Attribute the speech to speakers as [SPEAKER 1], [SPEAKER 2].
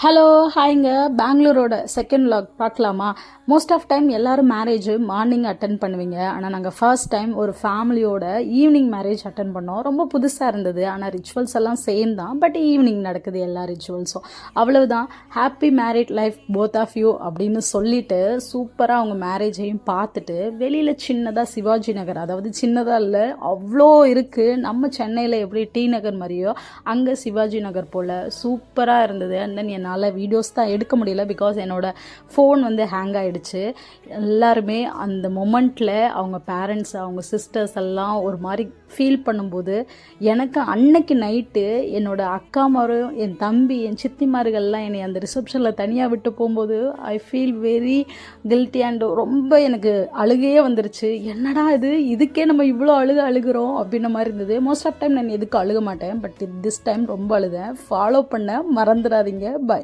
[SPEAKER 1] Hello ஹாய்ங்க. பெங்களூரோட second lock பார்க்கலாமா? Most of time எல்லாரும் marriage morning attend பண்ணுவீங்க. ஆனால் நாங்கள் ஃபர்ஸ்ட் டைம் ஒரு ஃபேமிலியோட ஈவினிங் மேரேஜ் அட்டன் பண்ணோம். ரொம்ப புதுசாக இருந்தது. ஆனால் ரிச்சுவல்ஸ் எல்லாம் சேம் தான், பட் ஈவினிங் நடக்குது எல்லா ரிச்சுவல்ஸும். அவ்வளவுதான். Happy married life both of you அப்படின்னு சொல்லிட்டு சூப்பராக அவங்க மேரேஜையும் பார்த்துட்டு வெளியில் சின்னதாக சிவாஜி நகர், அதாவது சின்னதாக இல்லை அவ்வளோ இருக்குது. நம்ம சென்னையில் எப்படி டி நகர் மாதிரியோ அங்கே சிவாஜி நகர் போல் சூப்பராக இருந்தது. அண்ட் தென் என்னால் வீடியோஸ் தான் எடுக்க முடியல, பிகாஸ் என்னோடய ஃபோன் வந்து ஹேங் ஆகிடுச்சு. எல்லாருமே அந்த மொமெண்ட்டில் அவங்க பேரண்ட்ஸ், அவங்க சிஸ்டர்ஸ் எல்லாம் ஒரு மாதிரி ஃபீல் பண்ணும்போது எனக்கு அன்னைக்கு நைட்டு என்னோடய அக்காமாரும், என் தம்பி, என் சித்திமார்கள்லாம் என்னை அந்த ரிசப்ஷனில் தனியாக விட்டு போகும்போது I feel very guilty and ரொம்ப எனக்கு அழுகையே வந்துருச்சு. என்னடா இதுக்கே நம்ம இவ்வளோ அழுகிறோம் அப்படின்ன மாதிரி இருந்தது. மோஸ்ட் ஆஃப் டைம் நான் எதுக்கு அழுக மாட்டேன், பட் திஸ் டைம் ரொம்ப அழுதேன். ஃபாலோ பண்ண மறந்துடாதீங்க. பாய்.